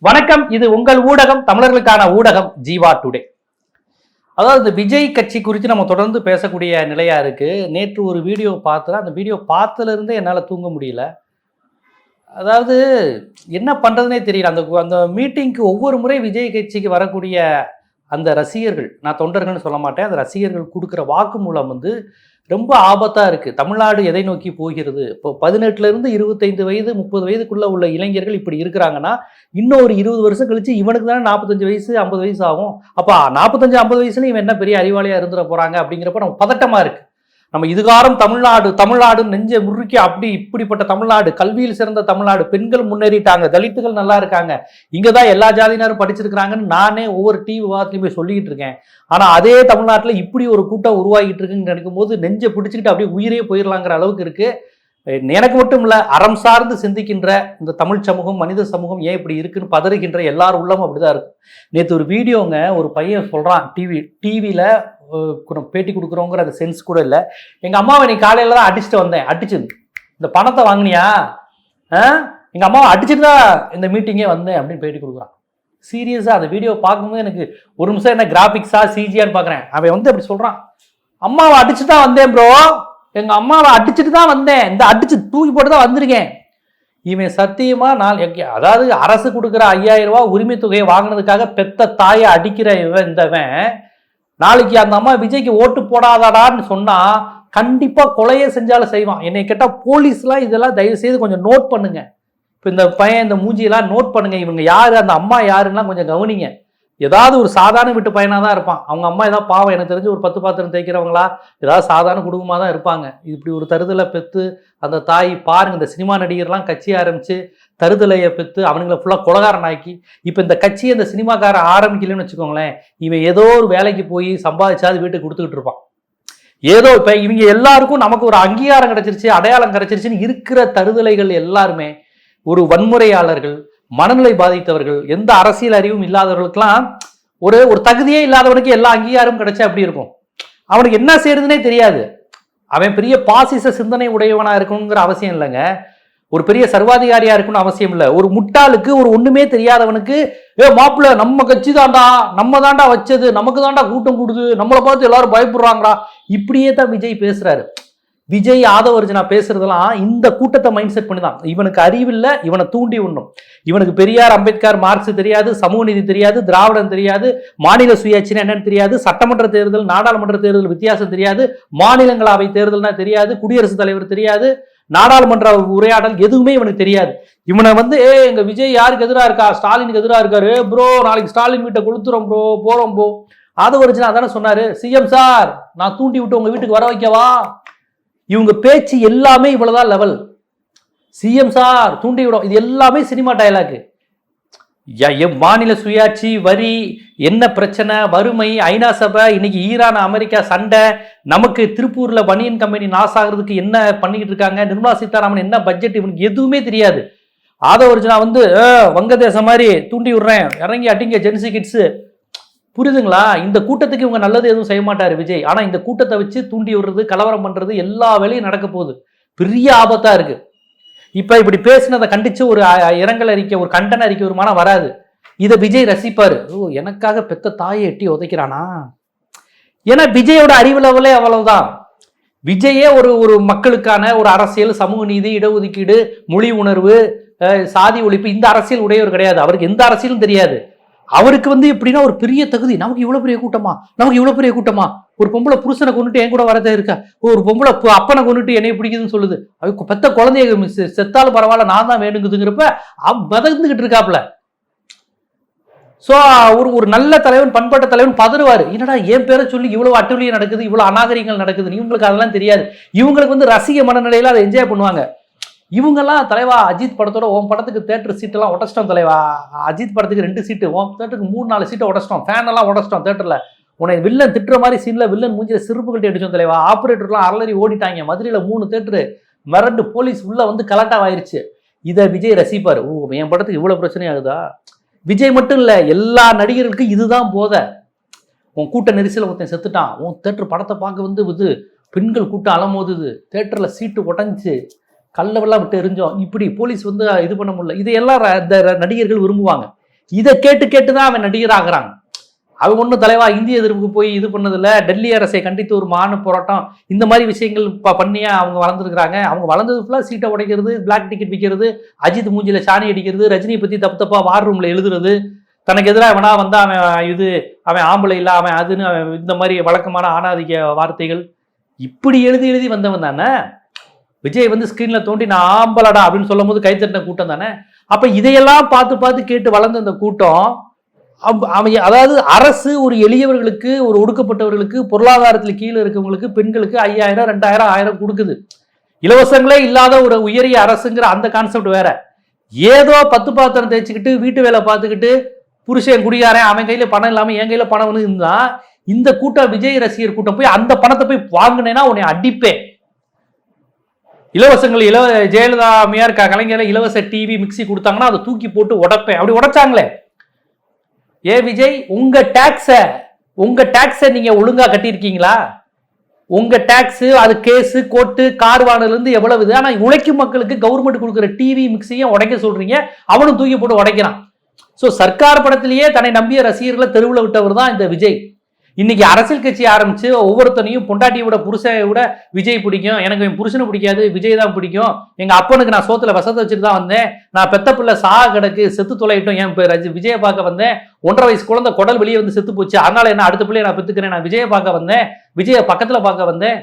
வணக்கம். இது உங்கள் ஊடகம், தமிழர்களுக்கான ஊடகம் ஜீவா டுடே. அதாவது விஜய் கட்சி குறித்து நம்ம தொடர்ந்து பேசக்கூடிய நிலையா இருக்கு. நேற்று ஒரு வீடியோ பார்த்தேன். அந்த வீடியோ பார்த்ததுல இருந்தே என்னால் தூங்க முடியல. அதாவது என்ன பண்றதுனே தெரியல. அந்த அந்த மீட்டிங்க்கு ஒவ்வொரு முறை விஜய் கட்சிக்கு வரக்கூடிய அந்த ரசிகர்கள், நான் தொண்டர்கள்னு சொல்ல மாட்டேன், அந்த ரசிகர்கள் கொடுக்குற வாக்குமூலம் ரொம்ப ஆபத்தா இருக்கு. தமிழ்நாடு எதை நோக்கி போகிறது? இப்போ 18ல இருந்து 25 வயது 30 வயதுக்குள்ள உள்ள இளைஞர்கள் இப்படி இருக்கிறாங்கன்னா, இன்னும் ஒரு 20 வருஷம் கழிச்சு இவனுக்கு தானே 45 வயசு 50 வயசு ஆகும். அப்ப 45 50 வயசுல இவன் என்ன பெரிய அறிவாளியா இருந்துட போறாங்க அப்படிங்கிறப்ப நம்ம பதட்டமா இருக்கு. நம்ம இதுகாரம் தமிழ்நாடு நெஞ்ச முறுக்கி அப்படி இப்படிப்பட்ட தமிழ்நாடு, கல்வியில் சிறந்த தமிழ்நாடு, பெண்கள் முன்னேறிட்டாங்க, தலித்துகள் நல்லா இருக்காங்க, இங்கதான் எல்லா ஜாதியினரும் படிச்சிருக்கிறாங்கன்னு நானே ஒவ்வொரு டிவி வாரத்திலையும் போய் சொல்லிக்கிட்டு இருக்கேன். ஆனா அதே தமிழ்நாட்டுல இப்படி ஒரு கூட்டம் உருவாகிட்டு இருக்குன்னு நினைக்கும் போது நெஞ்ச பிடிச்சிக்கிட்டு அப்படியே உயிரே போயிடலாங்கிற அளவுக்கு இருக்கு. எனக்கு மட்டும் இல்ல, அறம் சார்ந்து சிந்திக்கின்ற இந்த தமிழ் சமூகம், மனித சமூகம் ஏன் இப்படி இருக்குன்னு பதறுகின்ற எல்லாரும் உள்ளமும் அப்படிதான் இருக்கும். நேற்று ஒரு வீடியோங்க, ஒரு பையன் சொல்றான், டிவியில பேட்டி கொடுக்குறோங்கிற அந்த சென்ஸ் கூட இல்லை. எங்க அம்மாவை நீ காலையில தான் அடிச்சுட்டு வந்தேன், அடிச்சு இந்த பணத்தை வாங்கினியா, எங்க அம்மாவை அடிச்சுட்டு தான் இந்த மீட்டிங்கே வந்தேன் அப்படின்னு பேட்டி கொடுக்குறான். சீரியஸா அந்த வீடியோ பார்க்கும்போது எனக்கு ஒரு நிமிஷம் என்ன கிராபிக்ஸா சிஜியான்னு பாக்குறேன். அவன் அப்படி சொல்றான், அம்மாவை அடிச்சுட்டு தான் வந்தேன் ப்ரோ, எங்க அம்மாவை அடிச்சுட்டு தான் வந்தேன், இந்த அடிச்சு தூக்கி போட்டு தான் வந்திருக்கேன். இவன் சத்தியமா அதாவது அரசு கொடுக்குற 5000 ரூபாய் உரிமை தொகையை வாங்கினதுக்காக பெத்த தாயை அடிக்கிற இவன் நாளைக்கு அந்த அம்மா விஜய்க்கு ஓட்டு போடாதாடான்னு சொன்னா கண்டிப்பா கொலையே செஞ்சாலும் செய்வான். என்னை கேட்டா போலீஸ்லாம் இதெல்லாம் தயவு செய்து கொஞ்சம் நோட் பண்ணுங்க. இப்போ இந்த பையன் இந்த மூஞ்சியெல்லாம் நோட் பண்ணுங்க. இவங்க யாரு, அந்த அம்மா யாருன்னா கொஞ்சம் கவனிங்க. ஏதாவது ஒரு சாதாரண வீட்டு பையனா தான் இருப்பான். அவங்க அம்மா ஏதாவது பாவம், எனக்கு தெரிஞ்சு ஒரு 10 பாத்திரம் தேய்க்கிறவங்களா ஏதாவது சாதாரண குடும்பமா தான் இருப்பாங்க. இப்படி ஒரு தருதலை பெற்று அந்த தாய் பாருங்க, இந்த சினிமா நடிகர்லாம் கட்சி ஆரம்பிச்சு தருதலையை பெற்று அவனுங்களை ஃபுல்லாக கொலகாரன் ஆக்கி, இப்போ இந்த கட்சியை இந்த சினிமாக்காரன் ஆரம்பிக்கலன்னு வச்சுக்கோங்களேன், இவன் ஏதோ ஒரு வேலைக்கு போய் சம்பாதிச்சாது வீட்டுக்கு கொடுத்துக்கிட்டு இருப்பான். ஏதோ இப்போ இவங்க எல்லாருக்கும் நமக்கு ஒரு அங்கீகாரம் கிடைச்சிருச்சு, அடையாளம் கிடைச்சிருச்சுன்னு இருக்கிற தருதலைகள் எல்லாருமே ஒரு வன்முறையாளர்கள், மனநிலை பாதித்தவர்கள், எந்த அரசியல் அறிவும் இல்லாதவர்களுக்கெல்லாம் ஒரு தகுதியே இல்லாதவனுக்கு எல்லா அங்கீகாரமும் கிடைச்சா எப்படி இருக்கும்? அவனுக்கு என்ன செய்யறதுனே தெரியாது. அவன் பெரிய பாசிச சிந்தனை உடையவனா இருக்கணுங்கிற அவசியம் இல்லைங்க. ஒரு பெரிய சர்வாதிகாரியா இருக்கணும்னு அவசியம் இல்லை. ஒரு முட்டாளுக்கு, ஒரு ஒண்ணுமே தெரியாதவனுக்கு, மாப்பிள்ள நம்ம கட்சி தாண்டா, நம்ம தாண்டா வச்சது, நமக்கு தாண்டா கூட்டம் கூடுது, நம்மளை பார்த்து எல்லாரும் பயப்படுறாங்களா, இப்படியே தான் விஜய் பேசுறாரு. விஜய் ஆதவர்ஜனா பேசுறதெல்லாம் இந்த கூட்டத்தை மைண்ட் செட் பண்ணி தான். இவனுக்கு அறிவில்லை, இவனை தூண்டி விடணும். இவனுக்கு பெரியார், அம்பேத்கர், மார்க்ஸ் தெரியாது, சமூக நீதி தெரியாது, திராவிடம் தெரியாது, மாநில சுயாட்சினா என்னன்னு தெரியாது, சட்டமன்ற தேர்தல் நாடாளுமன்ற தேர்தல் வித்தியாசம் தெரியாது, மாநிலங்களவை தேர்தல்னா தெரியாது, குடியரசுத் தலைவர் தெரியாது, நாடாளுமன்ற உரையாடல் எதுவுமே இவனுக்கு தெரியாது. இவனை எங்க விஜய் யாருக்கு எதிராக இருக்கா, ஸ்டாலினுக்கு எதிராக இருக்காரு ப்ரோ, நாளைக்கு ஸ்டாலின் வீட்டை கொளுத்துறோம் ப்ரோ, போறோம் ப்ரோ. ஆதவர்ஜனா அதானே சொன்னாரு, சிஎம் சார் நான் தூண்டி விட்டு உங்க வீட்டுக்கு வர வைக்கவா. இவங்க பேச்சு எல்லாமே இவ்வளவுதான் லெவல். சிஎம் சார் தூண்டி விடும், இது எல்லாமே சினிமா டயலாக். மாநில சுயாட்சி, வரி, என்ன பிரச்சனை, வறுமை, ஐநா சபை, இன்னைக்கு ஈரான் அமெரிக்கா சண்டை, நமக்கு திருப்பூர்ல பனியன் கம்பெனி நாஸ் ஆகிறதுக்கு என்ன பண்ணிக்கிட்டு இருக்காங்க, நிர்மலா சீதாராமன் என்ன பட்ஜெட், இவனுக்கு எதுவுமே தெரியாது. ஆதவர்ஜனா வங்கதேசம் மாதிரி தூண்டி விடுறேன், இறங்கி அடிங்க ஜென்சி கிட்ஸ். புரியுதுங்களா? இந்த கூட்டத்துக்கு இவங்க நல்லது எதுவும் செய்ய மாட்டாரு விஜய். ஆனா இந்த கூட்டத்தை வச்சு தூண்டி விடுறது, கலவரம் பண்றது, எல்லா வேலையும் நடக்க போகுது. பெரிய ஆபத்தா இருக்கு. இப்ப இப்படி பேசினதை கண்டிச்சு ஒரு இரங்கல் அறிக்கை, ஒரு கண்டன அறிக்கை ஒரு மனம் வராது. இதை விஜய் ரசிப்பாரு. எனக்காக பெத்த தாயை எட்டி உதைக்கிறானா? ஏன்னா விஜயோட அறிவு லெவலே அவ்வளவுதான். விஜயே ஒரு மக்களுக்கான ஒரு அரசியல், சமூக நீதி, இடஒதுக்கீடு, மொழி உணர்வு, சாதி ஒழிப்பு, இந்த அரசியல் உடையவர் கிடையாது. அவருக்கு எந்த அரசியலும் தெரியாது. அவருக்கு எப்படின்னா ஒரு பெரிய தகுதி, நமக்கு இவ்வளவு பெரிய கூட்டமா, நமக்கு இவ்வளவு பெரிய கூட்டமா, ஒரு பொம்பளை புருஷனை கொண்டுட்டு என் கூட வரதே இருக்கா, ஒரு பொம்பளை அப்பனை கொண்டுட்டு என்னை பிடிக்குதுன்னு சொல்லுது, அவ பெத்த குழந்தைய செத்தாலும் பரவாயில்ல நான் தான் வேணுங்குதுங்கிறப்ப மதந்துகிட்டு இருக்காப்ல. சோ ஒரு நல்ல தலைவன், பண்பட்ட தலைவன் பதறுவாரு. என்னடா என் பேரை சொல்லி இவ்வளவு அட்டுழியம் நடக்குது, இவ்வளவு அநாகரிகங்கள் நடக்குது, இவங்களுக்கு அதெல்லாம் தெரியாது. இவங்களுக்கு ரசிக மனநிலையில அதை என்ஜாய் பண்ணுவாங்க. இவங்கெல்லாம் தலைவா அஜித் படத்தோட உன் படத்துக்கு தேட்டர் சீட்டெல்லாம் உடச்சிட்டோம் தலைவா, அஜித் படத்துக்கு 2 சீட்டு, உன் தேட்டருக்கு 3-4 சீட்டை உடச்சிட்டோம், ஃபேன் எல்லாம் உடச்சிட்டோம் தேட்டர்ல, உன்னை வில்லன் திட்டுற மாதிரி சீன்ல வில்லன் மூஞ்சில சிறுப்பு கட்டி அடிச்சோம் தலைவா, ஆபரேட்டர்லாம் அலறி ஓடிட்டாங்க, மதுரையில 3 தேட்டரு மிரண்டு போலீஸ் உள்ள கலட்டாக ஆயிடுச்சு. இதை விஜய் ரசிப்பாரு. என் படத்துக்கு இவ்வளவு பிரச்சனை ஆகுதா? விஜய் மட்டும் இல்ல, எல்லா நடிகர்களுக்கும் இதுதான் போத. உன் கூட்ட நெரிசல ஒருத்தன் செத்துட்டான், உன் தேட்டர் படத்தை பார்க்க பெண்கள் கூட்டம் அலமோதுது, தேட்டர்ல சீட்டு உடஞ்சி, கல்லவெல்லாம் விட்டு எரிஞ்சோம், இப்படி போலீஸ் இது பண்ண முடியல. இதையெல்லாம் நடிகர்கள் விரும்புவாங்க. இதை கேட்டு கேட்டுதான் அவன் நடிகர் ஆகிறான். அவன் ஒன்றும் தலைவா இந்திய எதிர்ப்புக்கு போய் இது பண்ணதில்ல, டெல்லி அரசை கண்டித்து ஒரு போராட்டம் இந்த மாதிரி விஷயங்கள் பண்ணியே அவங்க வளர்ந்துருக்காங்க. அவங்க வளர்ந்தது ஃபுல்லாக சீட்டை உடைக்கிறது, பிளாக் டிக்கெட் விற்கிறது, அஜித் மூஞ்சில சாணி அடிக்கிறது, ரஜினியை பற்றி தப்பு தப்பா வார் ரூம்ல எழுதுறது, தனக்கு எதிராக வேணா வந்தா அவன் ஆம்பளை இல்லை, அவன் அதுன்னு இந்த மாதிரி வழக்கமான ஆணாதிக்க வார்த்தைகள் இப்படி எழுதி வந்தவன் தானே. விஜய் ஸ்கிரீன்ல தோண்டி நான் ஆம்பளடா அப்படின்னு சொல்லும் போது கைத்தட்டின கூட்டம் தானே. அப்ப இதையெல்லாம் பார்த்து கேட்டு வளர்ந்த அந்த கூட்டம் அதாவது அரசு ஒரு எளியவர்களுக்கு, ஒரு ஒடுக்கப்பட்டவர்களுக்கு, பொருளாதாரத்தில் கீழே இருக்கவங்களுக்கு, பெண்களுக்கு 5000 2000 1000 கொடுக்குது. இலவசங்களே இல்லாத ஒரு உயரிய அரசுங்கிற அந்த கான்செப்ட் வேற. ஏதோ 10 பாத்திரம் தேய்ச்சிக்கிட்டு வீட்டு வேலை பார்த்துக்கிட்டு புருஷன் குடியாரன் அவன் கையில பணம் இல்லாம என் கையில பணம் இருந்தா இந்த கூட்டம் விஜய் ரசிகர் கூட்டம் போய் அந்த பணத்தை போய் வாங்கினேன்னா உன்னை அடிப்பேன். இலவசங்கள் ஜெயலலிதா அம்மையார் கலைஞர் இலவச டிவி மிக்சி கொடுத்தாங்கன்னா அதை தூக்கி போட்டு உடைப்பேன். அப்படி உடைச்சாங்களே. ஏ விஜய், உங்க டாக்ஸ நீங்க ஒழுங்கா கட்டியிருக்கீங்களா? உங்க டாக்ஸ் அது கேஸ் கோர்ட்டு கார்வானில இருந்து எவ்வளவு. ஆனா உழைக்கும் மக்களுக்கு கவர்மெண்ட் கொடுக்குற டிவி மிக்சியும் உடைக்க சொல்றீங்க, அவனும் தூக்கி போட்டு உடைக்கிறான். சோ சர்க்கார் படத்திலேயே தன்னை நம்பிய ரசிகர்களை தெருவில் விட்டவர் தான் இந்த விஜய். இன்னைக்கு அரசியல் கட்சி ஆரம்பிச்சு ஒவ்வொருத்தனையும் பொண்டாட்டியை விட புருஷனை விட விஜய் பிடிக்கும், எனக்கு என் புருஷனை பிடிக்காது விஜய் தான் பிடிக்கும், எங்க அப்பனுக்கு நான் சோத்துல வசத்தை வச்சுட்டு தான் வந்தேன், நான் பெத்த பிள்ளை சாக கிடக்கு செத்து தொலையிட்டோம், என் விஜயை பார்க்க வந்தேன், 1.5 வயசு குழந்தை குடல் வெளியே செத்து போச்சு, அதனால என்ன அடுத்த பிள்ளைய நான் பெத்துக்கிறேன், நான் விஜயை பார்க்க வந்தேன், விஜயை பக்கத்துல பார்க்க வந்தேன்.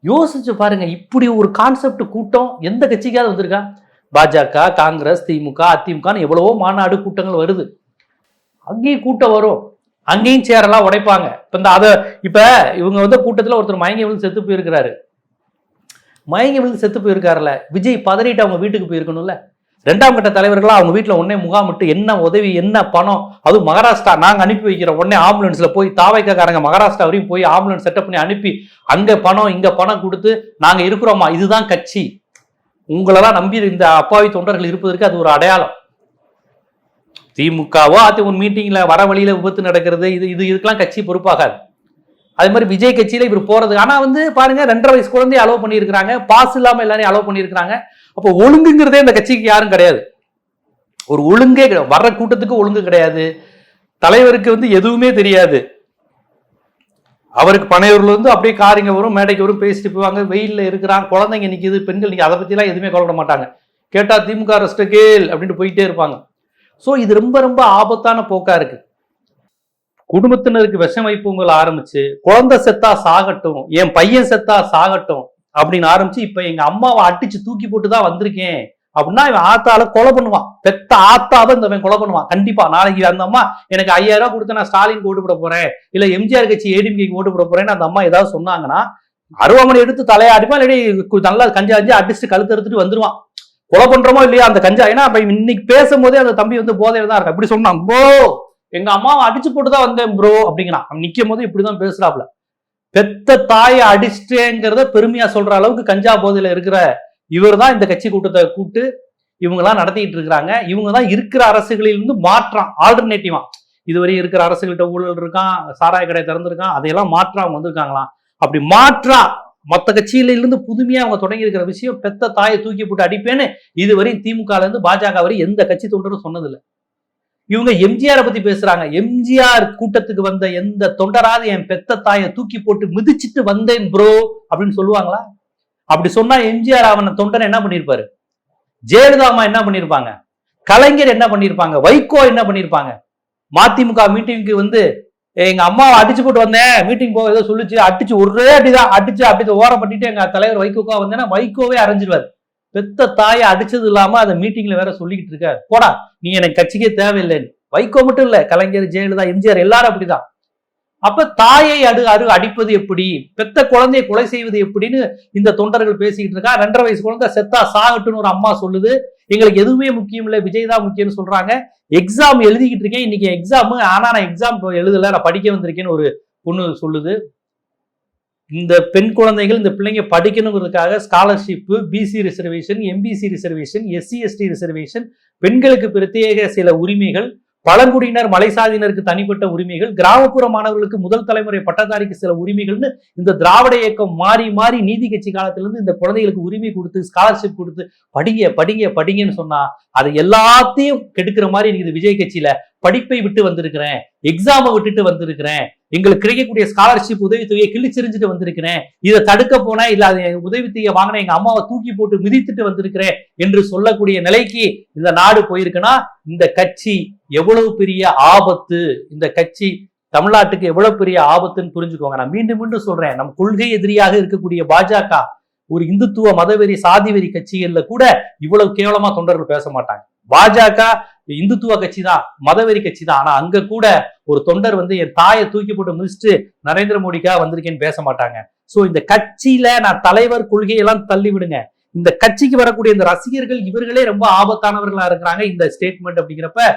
யோசிச்சு பாருங்க, இப்படி ஒரு கான்செப்ட் கூட்டம் எந்த கட்சிக்காவது வந்திருக்கா? பாஜக, காங்கிரஸ், திமுக, அதிமுக எவ்வளவோ மாநாடு கூட்டங்கள் வருது. அங்கேயும் கூட்டம் வரும், அங்கேயும் சேரெல்லாம் உடைப்பாங்க. இப்ப இவங்க கூட்டத்தில் ஒருத்தர் மயங்கி விழுந்து செத்து போயிருக்கிறாரு. மயங்கி விழுந்து செத்து போயிருக்காருல, விஜய் பதறிட்டு அவங்க வீட்டுக்கு போயிருக்கணும்ல. 2ஆம் கட்ட தலைவர்களா அவங்க வீட்டில் உடனே முகாமிட்டு என்ன உதவி என்ன பணம், அதுவும் மகாராஷ்டிரா நாங்க அனுப்பி வைக்கிறோம், உடனே ஆம்புலன்ஸ்ல போய் தாவைக்காரங்க மகாராஷ்டிரா வரையும் போய் ஆம்புலன்ஸ் செட்டப் பண்ணி அனுப்பி அங்க பணம் இங்க பணம் கொடுத்து நாங்க இருக்கிறோமா, இதுதான் கட்சி, உங்களெல்லாம் நம்பி இந்த அப்பாவி தொண்டர்கள் இருப்பதற்கு அது ஒரு அடையாளம். திமுகவோ அதிமுக மீட்டிங்ல வர வழியில விபத்து நடக்கிறது, இதுக்கெல்லாம் கட்சி பொறுப்பாகாது. அது மாதிரி விஜய் கட்சியில இவர் போறது. ஆனா பாருங்க 2.5 வயசு குழந்தைய அலோவ் பண்ணியிருக்கிறாங்க, பாஸ் இல்லாம எல்லாரையும் அலோவ் பண்ணியிருக்கிறாங்க. அப்போ ஒழுங்குங்கிறதே இந்த கட்சிக்கு யாரும் கிடையாது. ஒரு ஒழுங்கே வர்ற கூட்டத்துக்கு ஒழுங்கு கிடையாது. தலைவருக்கு எதுவுமே தெரியாது. அவருக்கு பனையூர்ல அப்படியே காரிங்க வரும், மேடைக்கு வரும், பேசிட்டு போவாங்க. வெயில்ல இருக்கிறான், குழந்தைங்க நிக்குது, பெண்கள் நிக்க, அதை பத்தி எல்லாம் எதுவுமே கவலைப்பட மாட்டாங்க. கேட்டா திமுக அரசு கேள் அப்படின்ட்டு போயிட்டே இருப்பாங்க. சோ இது ரொம்ப ரொம்ப ஆபத்தான போக்கா இருக்கு. குடும்பத்தினருக்கு விஷம் வைப்புங்களை ஆரம்பிச்சு குழந்தை செத்தா சாகட்டும், என் பையன் செத்தா சாகட்டும் அப்படின்னு ஆரம்பிச்சு இப்ப எங்க அம்மாவை அடிச்சு தூக்கி போட்டுதான் வந்திருக்கேன் அப்படின்னா இவன் ஆத்தால கொலை பண்ணுவான். பெத்த ஆத்தாவை இந்த கொலை பண்ணுவான் கண்டிப்பா. நாளைக்கு அந்த அம்மா எனக்கு 5000 ரூபாய் கொடுத்து நான் ஸ்டாலின் ஓட்டு போட போறேன், இல்ல எம்ஜிஆர் கட்சி ஏடிஎம்கேக்கு ஓட்டு போட போறேன்னு அந்த அம்மா ஏதாவது சொன்னாங்கன்னா அருவாமனை எடுத்து தலையாடிப்பா, இல்லாட்டி நல்லா கஞ்சா அடிச்சுட்டு கழுத்து எடுத்துட்டு வந்துருவான். கொலை பண்றோமோ இல்லையா அந்த கஞ்சா. ஏன்னா இன்னைக்கு பேசும்போதே அந்த தம்பி போதையில தான் இருக்கு. அப்படி சொன்னான், ப்ரோ எங்க அம்மாவை அடிச்சு போட்டுதான் வந்தேன் ப்ரோ அப்படிங்கிறான். நிக்கும் போது இப்படிதான் பேசுறாப்ல. பெத்த தாயை அடிச்சிட்டேங்கிறத பெருமையா சொல்ற அளவுக்கு கஞ்சா போதையில இருக்கிற இவர் தான் இந்த கட்சி கூட்டத்தை கூட்டு இவங்க எல்லாம் நடத்திட்டு இருக்கிறாங்க. இவங்க தான் இருக்கிற அரசுகளிலிருந்து மாற்றான், ஆல்டர்னேட்டிவா. இதுவரையும் இருக்கிற அரசுகள்கிட்ட ஊழல் இருக்கான், சாராய கடை திறந்திருக்கான், அதையெல்லாம் மாற்றா அவங்க வந்திருக்காங்களாம். அப்படி மாற்றா மற்ற கட்சியில இருந்து புதுமையா அவங்க தொடங்கி இருக்கிற விஷயம் பெத்த தாயை தூக்கி போட்டு அடிப்பேன்னு இதுவரையும் திமுக இருந்து பாஜக வரை எந்த கட்சி தொண்டரும் சொன்னதில்லை. இவங்க எம்ஜிஆரை பத்தி பேசுறாங்க. எம்ஜிஆர் கூட்டத்துக்கு வந்த எந்த தொண்டராது என் பெத்த தாயை தூக்கி போட்டு மிதிச்சிட்டு வந்தேன் ப்ரோ அப்படின்னு சொல்லுவாங்களா? அப்படி சொன்னா எம்ஜிஆர் அவன தொண்டனை என்ன பண்ணிருப்பாரு? ஜெயலலிதா அம்மா என்ன பண்ணிருப்பாங்க? கலைஞர் என்ன பண்ணிருப்பாங்க? வைகோ என்ன பண்ணிருப்பாங்க? மதிமுக மீட்டிங்க்கு எங்க அம்மாவை அடிச்சு போட்டு வந்தேன், மீட்டிங் போக ஏதோ சொல்லிச்சு, அடிச்சு ஒரே அடிதான் அடிச்சு அப்படி ஓரம் பண்ணிட்டு எங்க தலைவர் வைகோக்கா வந்தேன்னா வைகோவே அரைஞ்சிருவாரு. பெத்த தாயை அடிச்சது இல்லாம அந்த மீட்டிங்ல வேற சொல்லிக்கிட்டு இருக்க, போடா நீ எனக்கு கட்சிக்கே தேவையில்லைன்னு. வைகோ மட்டும் இல்ல, கலைஞர், ஜெயலலிதா, எம்ஜிஆர் எல்லாரும் அப்படிதான். அப்ப தாயை அடிப்பது எப்படி, பெத்த குழந்தையை கொலை செய்வது எப்படின்னு இந்த தொண்டர்கள் பேசிக்கிட்டு இருக்கா. 2.5 வயசு குழந்தை செத்தா சாகட்டுன்னு ஒரு அம்மா சொல்லுது. எங்களுக்கு எதுவுமே முக்கியம் இல்லை, விஜய் தான் முக்கியம்னு சொல்றாங்க. எக்ஸாம் எழுதிக்கிட்டு இருக்கேன், இன்னைக்கு எக்ஸாம், ஆனா நான் எக்ஸாம் எழுதல, நான் படிக்க வந்திருக்கேன்னு ஒரு பொண்ணு சொல்லுது. இந்த பெண் குழந்தைகள், இந்த பிள்ளைங்க படிக்கணுங்கிறதுக்காக scholarship, BC reservation, MBC reservation, SC ST reservation, பெண்களுக்கு பிரத்யேக சில உரிமைகள், பழங்குடியினர் மலைசாதியினருக்கு தனிப்பட்ட உரிமைகள், கிராமப்புற மாணவர்களுக்கு முதல் தலைமுறை பட்டதாரிக்கு சில உரிமைகள்னு இந்த திராவிட இயக்கம் மாறி மாறி நீதி கட்சி காலத்திலிருந்து இந்த குழந்தைகளுக்கு உரிமை கொடுத்து ஸ்காலர்ஷிப் கொடுத்து படிங்க படிங்க படிங்கன்னு சொன்னா அது எல்லாத்தையும் கெடுக்கிற மாதிரி இருக்குது விஜய் கட்சியில. படிப்பை விட்டு வந்திருக்கிறேன், எக்ஸாமை விட்டுட்டு வந்திருக்கிறேன், எங்களுக்கு கிடைக்கக்கூடிய ஸ்காலர்ஷிப் உதவித்தொகையை கிழிச்சிரிஞ்சிட்டு வந்திருக்கிறேன், இதை தடுக்க போனா இல்ல அது உதவித்தொகையை வாங்கின எங்க அம்மாவை தூக்கி போட்டு மிதித்துட்டு வந்திருக்கிறேன் என்று சொல்லக்கூடிய நிலைக்கு இந்த நாடு போயிருக்குன்னா இந்த கட்சி எவ்வளவு பெரிய ஆபத்து, இந்த கட்சி தமிழ்நாட்டுக்கு எவ்வளவு பெரிய ஆபத்துன்னு புரிஞ்சுக்கோங்க. நான் மீண்டும் மீண்டும் சொல்றேன், நம் கொள்கை எதிரியாக இருக்கக்கூடிய பாஜக ஒரு இந்துத்துவ மதவெறி சாதிவெறி கட்சிகள்ல கூட இவ்வளவு கேவலமா தொண்டர்கள் பேச மாட்டாங்க. பாஜக இந்துத்துவ கட்சி தான், மதவெறி கட்சி தான். ஆனா அங்க கூட ஒரு தொண்டர் வந்து என் தாயை தூக்கி போட்டு மிதிச்சுட்டு நரேந்திர மோடிக்காக வந்திருக்கேன்னு பேச மாட்டாங்க. சோ இந்த கட்சியில நான் தலைவர் கொள்கையெல்லாம் தள்ளி விடுங்க, இந்த கட்சிக்கு வரக்கூடிய இந்த ரசிகர்கள் இவர்களே ரொம்ப ஆபத்தானவர்களா இருக்கிறாங்க. இந்த ஸ்டேட்மெண்ட் அப்படிங்கிறப்ப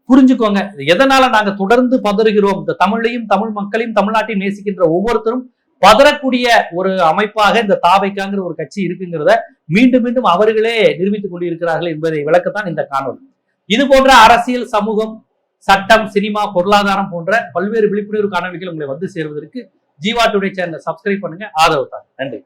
புரிஞ்சுக்கோங்க எதனால நாங்க தொடர்ந்து பதறுகிறோம். இந்த தமிழையும் தமிழ் மக்களையும் தமிழ்நாட்டையும் நேசிக்கின்ற ஒவ்வொருத்தரும் பதறக்கூடிய ஒரு அமைப்பாக இந்த தாவைக்காங்கிற ஒரு கட்சி இருக்குங்கிறத மீண்டும் மீண்டும் அவர்களே நிரூபித்துக் கொண்டிருக்கிறார்கள் என்பதை விளக்கத்தான் இந்த காணொலி. இது போன்ற அரசியல், சமூகம், சட்டம், சினிமா, பொருளாதாரம் போன்ற பல்வேறு விழிப்புணர்வு காணொலிகள் உங்களை வந்து சேருவதற்கு ஜீவா டுடே சேனலை சப்ஸ்கிரைப் பண்ணுங்க, ஆதரவு தாங்க. நன்றி.